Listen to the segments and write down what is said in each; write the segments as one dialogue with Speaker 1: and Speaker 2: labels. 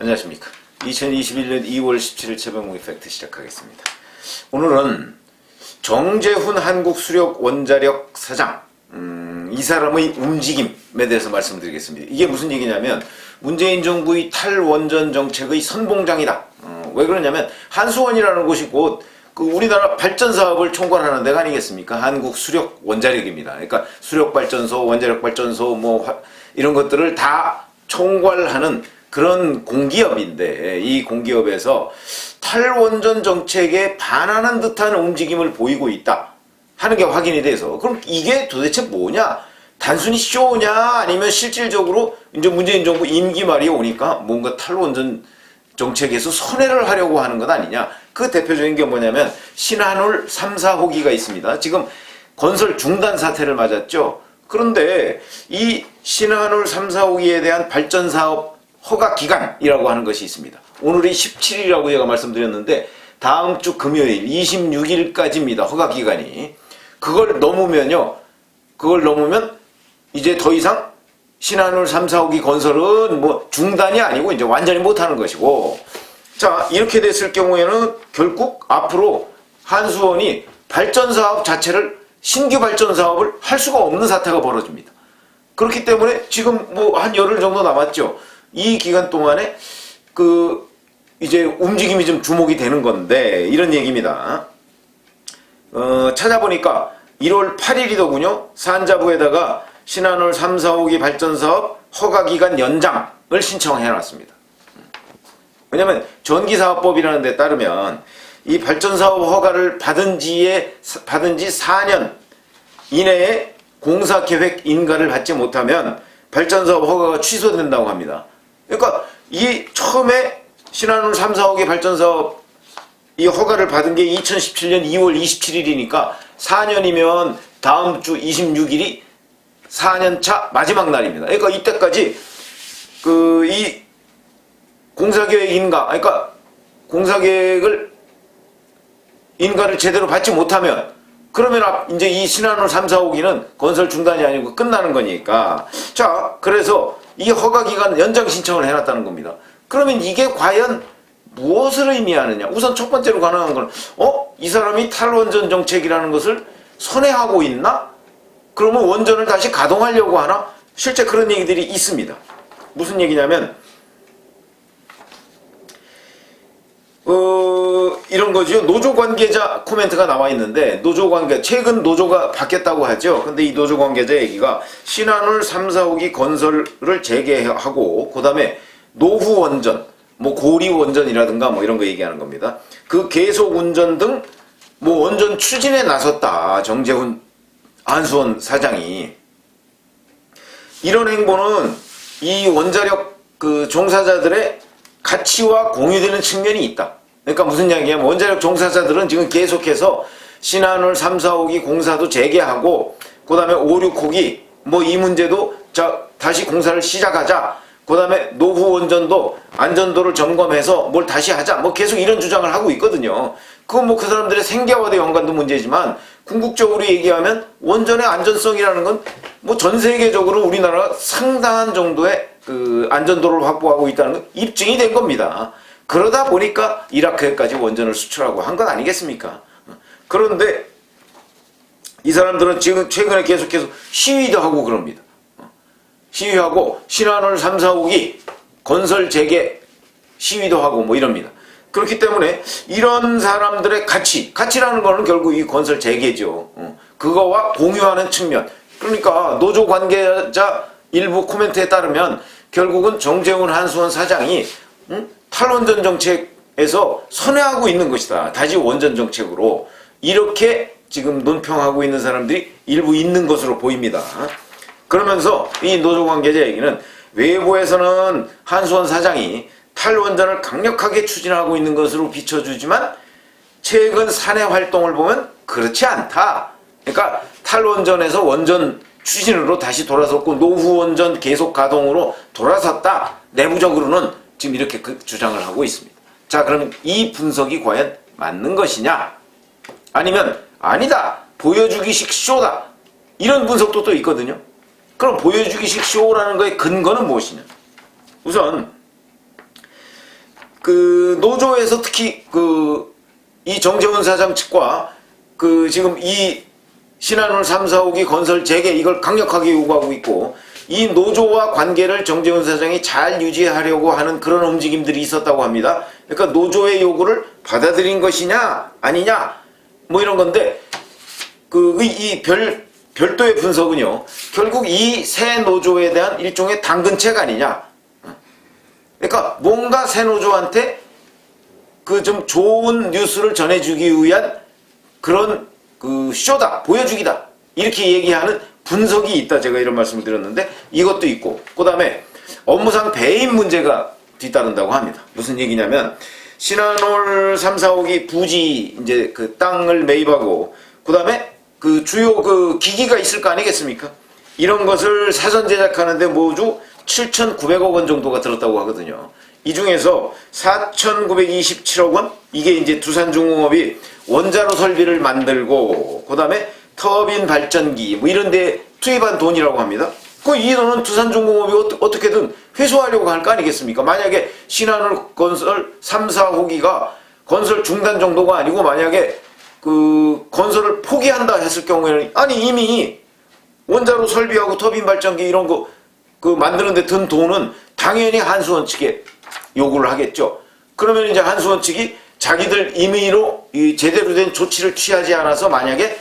Speaker 1: 안녕하십니까. 2021년 2월 17일 최병욱 이펙트 시작하겠습니다. 오늘은 정재훈 한국수력원자력 사장, 이 사람의 움직임에 대해서 말씀드리겠습니다. 이게 무슨 얘기냐면 문재인 정부의 탈원전 정책의 선봉장이다. 왜 그러냐면 한수원이라는 곳이 곧 그 우리나라 발전 사업을 총괄하는 데가 아니겠습니까? 한국수력원자력입니다. 그러니까 수력발전소, 원자력발전소 이런 것들을 다 총괄하는 그런 공기업인데, 이 공기업에서 탈원전 정책에 반하는 듯한 움직임을 보이고 있다 하는 게 확인이 돼서, 그럼 이게 도대체 뭐냐? 단순히 쇼냐? 아니면 실질적으로 이제 문재인 정부 임기 말이 오니까 뭔가 탈원전 정책에서 선회를 하려고 하는 것 아니냐? 그 대표적인 게 뭐냐면 신한울 3, 4호기가 있습니다. 지금 건설 중단 사태를 맞았죠. 그런데 이 신한울 3, 4호기에 대한 발전 사업 허가 기간이라고 하는 것이 있습니다. 오늘이 17일이라고 제가 말씀드렸는데 다음 주 금요일 26일까지입니다. 허가 기간이. 그걸 넘으면 이제 더 이상 신한울 3, 4호기 건설은 중단이 아니고 이제 완전히 못하는 것이고, 자, 이렇게 됐을 경우에는 결국 앞으로 한수원이 발전 사업 자체를, 신규 발전 사업을 할 수가 없는 사태가 벌어집니다. 그렇기 때문에 지금 한 열흘 정도 남았죠. 이 기간 동안에 이제 움직임이 좀 주목이 되는 건데, 이런 얘기입니다. 찾아보니까 1월 8일이더군요. 산자부에다가 신한울 3, 4호기 발전사업 허가기간 연장을 신청해놨습니다. 왜냐면 전기사업법이라는 데 따르면 이 발전사업 허가를 받은 지 4년 이내에 공사계획 인가를 받지 못하면 발전사업 허가가 취소된다고 합니다. 그러니까 이 처음에 신한울 3, 4호기 발전사업 이 허가를 받은 게 2017년 2월 27일이니까 4년이면 다음 주 26일이 4년차 마지막 날입니다. 그러니까 이때까지 이 공사계획 인가, 그러니까 공사계획을 인가를 제대로 받지 못하면, 그러면 이제 이 신한울 3, 4호기는 건설 중단이 아니고 끝나는 거니까. 자, 그래서 이 허가 기간 연장 신청을 해놨다는 겁니다. 그러면 이게 과연 무엇을 의미하느냐? 우선 첫 번째로 가능한 건, 이 사람이 탈원전 정책이라는 것을 선회하고 있나? 그러면 원전을 다시 가동하려고 하나? 실제 그런 얘기들이 있습니다. 무슨 얘기냐면 이런 거죠. 노조 관계자 코멘트가 나와 있는데, 최근 노조가 바뀌었다고 하죠. 근데 이 노조 관계자 얘기가 신한울 3, 4호기 건설을 재개하고, 그 다음에 노후 원전, 고리 원전이라든가 이런 거 얘기하는 겁니다. 그 계속 운전 등 원전 추진에 나섰다. 정재훈 한수원 사장이. 이런 행보는 이 원자력 종사자들의 가치와 공유되는 측면이 있다. 그러니까 무슨 이야기냐면 원자력 종사자들은 지금 계속해서 신한울 3, 4호기 공사도 재개하고, 그 다음에 5, 6호기 이 문제도 다시 공사를 시작하자. 그 다음에 노후 원전도 안전도를 점검해서 뭘 다시 하자. 계속 이런 주장을 하고 있거든요. 그건 그 사람들의 생계와도 연관도 문제지만, 궁극적으로 얘기하면 원전의 안전성이라는 건 전 세계적으로 우리나라가 상당한 정도의 안전도를 확보하고 있다는 건 입증이 된 겁니다. 그러다 보니까 이라크에까지 원전을 수출하고 한 건 아니겠습니까? 그런데 이 사람들은 지금 최근에 계속해서 시위도 하고 그럽니다. 시위하고 신한울 3, 4호기 건설 재개 시위도 하고 이럽니다. 그렇기 때문에 이런 사람들의 가치라는 거는 결국 이 건설 재개죠. 그거와 공유하는 측면. 그러니까 노조 관계자 일부 코멘트에 따르면 결국은 정재훈 한수원 사장이 탈원전 정책에서 선회하고 있는 것이다. 다시 원전 정책으로. 이렇게 지금 논평하고 있는 사람들이 일부 있는 것으로 보입니다. 그러면서 이 노조 관계자 얘기는 외부에서는 한수원 사장이 탈원전을 강력하게 추진하고 있는 것으로 비춰주지만 최근 사내 활동을 보면 그렇지 않다. 그러니까 탈원전에서 원전 추진으로 다시 돌아섰고 노후 원전 계속 가동으로 돌아섰다. 내부적으로는 지금 이렇게 주장을 하고 있습니다. 자, 그럼 이 분석이 과연 맞는 것이냐? 아니면 아니다. 보여주기식 쇼다. 이런 분석도 또 있거든요. 그럼 보여주기식 쇼라는 거의 근거는 무엇이냐? 우선 그 노조에서 특히 이 정재훈 사장 측과 지금 이 신한울 3, 4호기 건설 재개 이걸 강력하게 요구하고 있고, 이 노조와 관계를 정재훈 사장이 잘 유지하려고 하는 그런 움직임들이 있었다고 합니다. 그러니까 노조의 요구를 받아들인 것이냐 아니냐 뭐 이런 건데, 이 별도의 분석은요, 결국 이 새 노조에 대한 일종의 당근책 아니냐. 그러니까 뭔가 새 노조한테 좀 좋은 뉴스를 전해주기 위한 그런 쇼다, 보여주기다, 이렇게 얘기하는 분석이 있다, 제가 이런 말씀을 드렸는데, 이것도 있고, 그 다음에 업무상 배임 문제가 뒤따른다고 합니다. 무슨 얘기냐면, 신한울 3, 4호기 부지 이제 땅을 매입하고, 그 다음에 주요 기기가 있을 거 아니겠습니까? 이런 것을 사전 제작하는데 모두 7,900억 원 정도가 들었다고 하거든요. 이 중에서 4,927억 원, 이게 이제 두산중공업이 원자로 설비를 만들고, 그 다음에 터빈 발전기 뭐 이런 데 투입한 돈이라고 합니다. 이 돈은 두산중공업이 어떻게든 회수하려고 할 거 아니겠습니까? 만약에 신한울 건설 3, 4호기가 건설 중단 정도가 아니고 만약에 건설을 포기한다 했을 경우에는, 아니 이미 원자로 설비하고 터빈 발전기 이런 거 만드는 데 든 돈은 당연히 한수원 측에 요구를 하겠죠. 그러면 이제 한수원 측이 자기들 임의로 제대로 된 조치를 취하지 않아서 만약에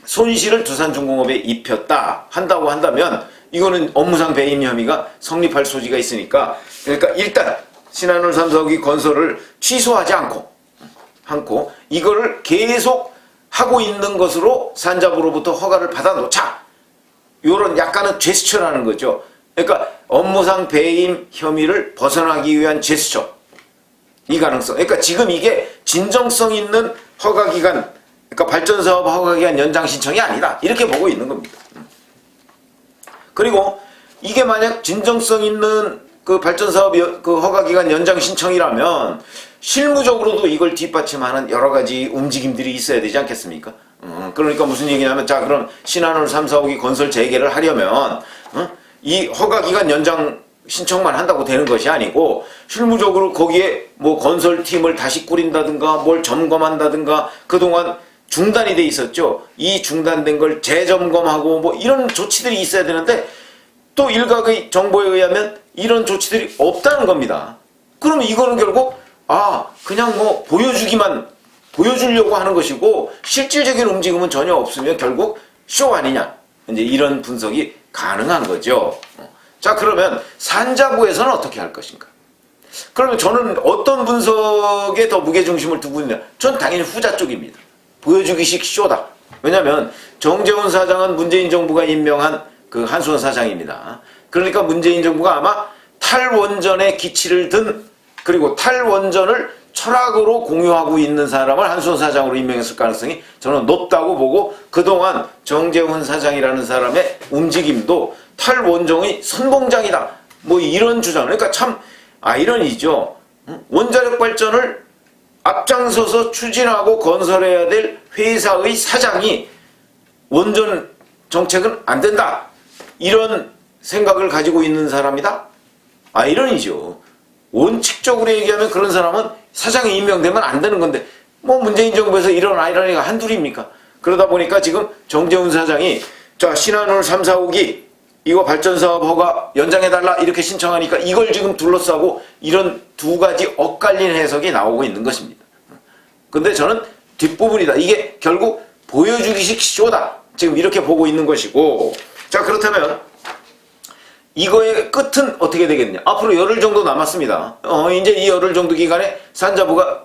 Speaker 1: 손실을 두산중공업에 입혔다 한다고 한다면, 이거는 업무상 배임 혐의가 성립할 소지가 있으니까, 그러니까 일단 신한울 3, 4호기 건설을 취소하지 않고 이거를 계속 하고 있는 것으로 산자부로부터 허가를 받아 놓자, 요런 약간은 제스처라는 거죠. 그러니까 업무상 배임 혐의를 벗어나기 위한 제스처, 이 가능성. 그러니까 지금 이게 진정성 있는 허가기간, 그러니까 발전사업 허가기간 연장 신청이 아니다, 이렇게 보고 있는 겁니다. 그리고 이게 만약 진정성 있는 발전사업 허가기간 연장 신청이라면 실무적으로도 이걸 뒷받침하는 여러 가지 움직임들이 있어야 되지 않겠습니까? 그러니까 무슨 얘기냐면, 자, 그럼 신한울 3, 4호기 건설 재개를 하려면 이 허가기간 연장 신청만 한다고 되는 것이 아니고, 실무적으로 거기에 뭐 건설팀을 다시 꾸린다든가 뭘 점검한다든가, 그동안 중단이 돼 있었죠. 이 중단된 걸 재점검하고 뭐 이런 조치들이 있어야 되는데, 또 일각의 정보에 의하면 이런 조치들이 없다는 겁니다. 그러면 이거는 결국 그냥 뭐 보여주려고 하는 것이고, 실질적인 움직임은 전혀 없으면 결국 쇼 아니냐, 이제 이런 분석이 가능한 거죠. 자, 그러면 산자부에서는 어떻게 할 것인가? 그러면 저는 어떤 분석에 더 무게중심을 두고 있냐? 전 당연히 후자 쪽입니다. 보여주기식 쇼다. 왜냐하면 정재훈 사장은 문재인 정부가 임명한 한수원 사장입니다. 그러니까 문재인 정부가 아마 탈원전의 기치를 든, 그리고 탈원전을 철학으로 공유하고 있는 사람을 한수원 사장으로 임명했을 가능성이 저는 높다고 보고, 그동안 정재훈 사장이라는 사람의 움직임도 탈원전의 선봉장이다, 뭐 이런 주장. 그러니까 참 아이러니죠. 원자력 발전을 앞장서서 추진하고 건설해야 될 회사의 사장이 원전 정책은 안 된다, 이런 생각을 가지고 있는 사람이다? 아이러니죠. 원칙적으로 얘기하면 그런 사람은 사장이 임명되면 안 되는 건데, 뭐 문재인 정부에서 이런 아이러니가 한둘입니까? 그러다 보니까 지금 정재훈 사장이, 자, 신한울 3, 4호기 이거 발전사업 허가 연장해달라 이렇게 신청하니까 이걸 지금 둘러싸고 이런 두 가지 엇갈린 해석이 나오고 있는 것입니다. 근데 저는 뒷부분이다, 이게 결국 보여주기식 쇼다, 지금 이렇게 보고 있는 것이고, 자, 그렇다면 이거의 끝은 어떻게 되겠냐? 앞으로 열흘 정도 남았습니다. 이제 이 열흘 정도 기간에 산자부가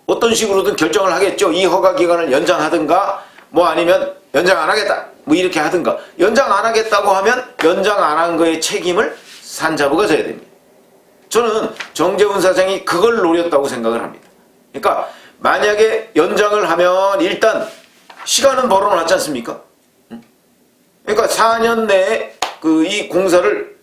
Speaker 1: 어떤 식으로든 결정을 하겠죠. 이 허가 기간을 연장하든가, 뭐 아니면 연장 안 하겠다, 뭐 이렇게 하든가. 연장 안 하겠다고 하면 연장 안 한 거의 책임을 산자부가 져야 됩니다. 저는 정재훈 사장이 그걸 노렸다고 생각을 합니다. 그러니까 만약에 연장을 하면 일단 시간은 벌어놨지 않습니까? 그러니까 4년 내에 이 공사를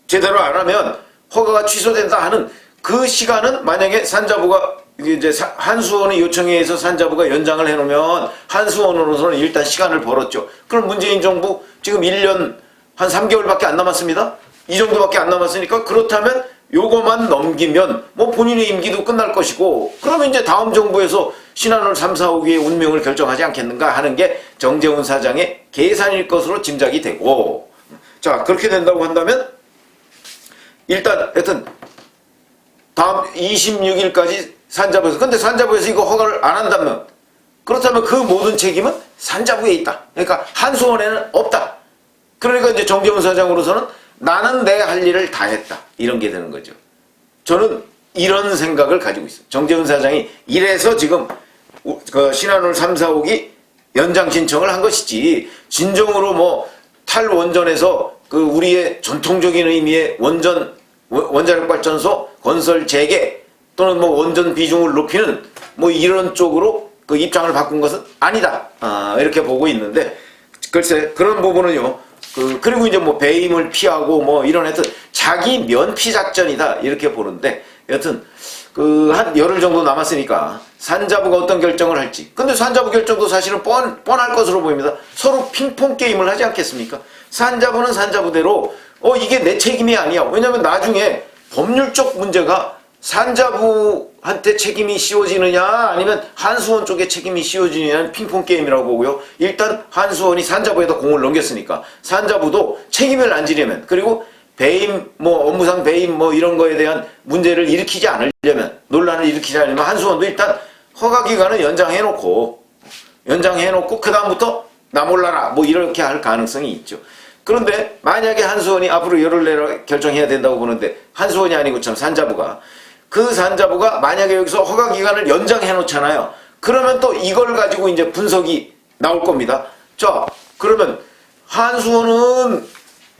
Speaker 1: 제대로 안 하면 허가가 취소된다 하는 그 시간은, 만약에 산자부가 이제 한수원의 요청에 의해서 산자부가 연장을 해놓으면 한수원으로서는 일단 시간을 벌었죠. 그럼 문재인 정부 지금 1년 한 3개월밖에 안 남았습니다. 이 정도밖에 안 남았으니까, 그렇다면 요거만 넘기면 뭐 본인의 임기도 끝날 것이고, 그러면 이제 다음 정부에서 신한울 3, 4, 5기의 운명을 결정하지 않겠는가 하는 게 정재훈 사장의 계산일 것으로 짐작이 되고, 자, 그렇게 된다고 한다면 일단 하여튼 다음 26일까지 산자부에서, 근데 산자부에서 이거 허가를 안 한다면, 그렇다면 그 모든 책임은 산자부에 있다. 그러니까 한수원에는 없다. 그러니까 이제 정재훈 사장으로서는 나는 내 할 일을 다 했다, 이런 게 되는 거죠. 저는 이런 생각을 가지고 있어요. 정재훈 사장이 이래서 지금 그 신한울 3, 4, 5기 연장 신청을 한 것이지, 진정으로 뭐 탈원전에서 그 우리의 전통적인 의미의 원자력 발전소 건설 재개 또는 뭐 원전 비중을 높이는 뭐 이런 쪽으로 그 입장을 바꾼 것은 아니다, 이렇게 보고 있는데, 글쎄 그런 부분은요, 그리고 이제 뭐 배임을 피하고 뭐 이런 하여튼 자기 면피 작전이다, 이렇게 보는데, 여튼 한 열흘 정도 남았으니까 산자부가 어떤 결정을 할지. 근데 산자부 결정도 사실은 뻔할 것으로 보입니다. 서로 핑퐁 게임을 하지 않겠습니까? 산자부는 산자부대로 이게 내 책임이 아니야. 왜냐면 나중에 법률적 문제가 산자부한테 책임이 씌워지느냐 아니면 한수원 쪽에 책임이 씌워지느냐는 핑퐁 게임이라고 보고요. 일단 한수원이 산자부에다 공을 넘겼으니까 산자부도 책임을 안 지려면, 그리고 배임, 뭐 업무상 배임 뭐 이런 거에 대한 문제를 일으키지 않으려면, 논란을 일으키지 않으려면 한수원도 일단 허가 기간을 연장해놓고 그 다음부터 나 몰라라 뭐 이렇게 할 가능성이 있죠. 그런데 만약에 한수원이 앞으로 열흘 내로 결정해야 된다고 보는데, 한수원이 아니고 참 산자부가, 그 산자부가 만약에 여기서 허가 기간을 연장해 놓잖아요. 그러면 또 이걸 가지고 이제 분석이 나올 겁니다. 자, 그러면 한수원은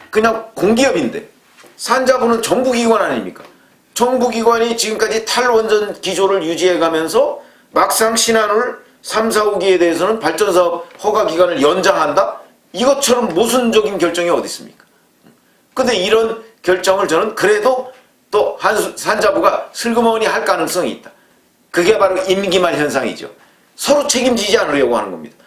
Speaker 1: 그냥 공기업인데 산자부는 정부기관 아닙니까? 정부기관이 지금까지 탈원전 기조를 유지해 가면서 막상 신한울 3, 4, 5기에 대해서는 발전사업 허가 기간을 연장한다? 이것처럼 모순적인 결정이 어디 있습니까? 근데 이런 결정을 저는 그래도 또 산자부가 슬그머니 할 가능성이 있다. 그게 바로 임기말 현상이죠. 서로 책임지지 않으려고 하는 겁니다.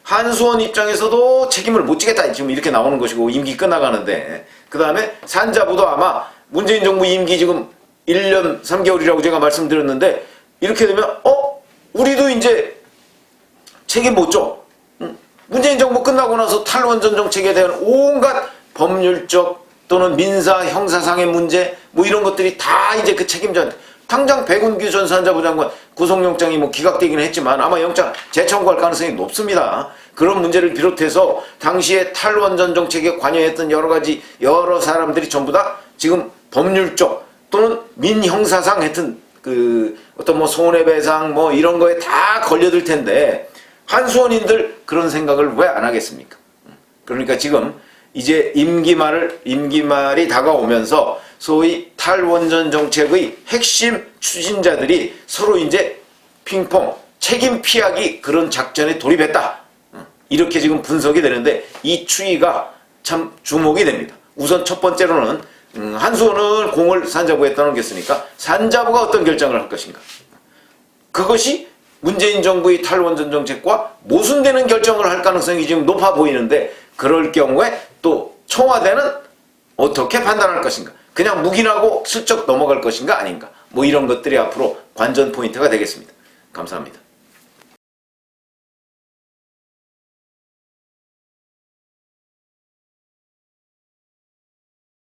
Speaker 1: 한수원 입장에서도 책임을 못 지겠다, 지금 이렇게 나오는 것이고, 임기 끝나가는데, 그 다음에 산자부도 아마 문재인 정부 임기 지금 1년 3개월이라고 제가 말씀드렸는데, 이렇게 되면 우리도 이제 책임 못 져. 문재인 정부 끝나고 나서 탈원전 정책에 대한 온갖 법률적 또는 민사, 형사상의 문제 뭐 이런 것들이 다 이제 그 책임자한테, 당장 백운규 전 산자부 장관 구속영장이 뭐 기각되기는 했지만 아마 영장 재청구할 가능성이 높습니다. 그런 문제를 비롯해서 당시에 탈원전 정책에 관여했던 여러 사람들이 전부 다 지금 법률적 또는 민형사상 하여튼 그 어떤 뭐 손해배상 뭐 이런 거에 다 걸려들 텐데, 한수원인들 그런 생각을 왜 안 하겠습니까? 그러니까 지금 이제 임기말이 다가오면서 소위 탈원전 정책의 핵심 추진자들이 서로 이제 핑퐁 책임 피하기 그런 작전에 돌입했다, 이렇게 지금 분석이 되는데, 이 추이가 참 주목이 됩니다. 우선 첫 번째로는 한수원은 공을 산자부에 떠넘겼으니까 산자부가 어떤 결정을 할 것인가, 그것이 문재인 정부의 탈원전 정책과 모순되는 결정을 할 가능성이 지금 높아 보이는데, 그럴 경우에 또 청와대는 어떻게 판단할 것인가, 그냥 묵인하고 슬쩍 넘어갈 것인가 아닌가, 뭐 이런 것들이 앞으로 관전 포인트가 되겠습니다. 감사합니다.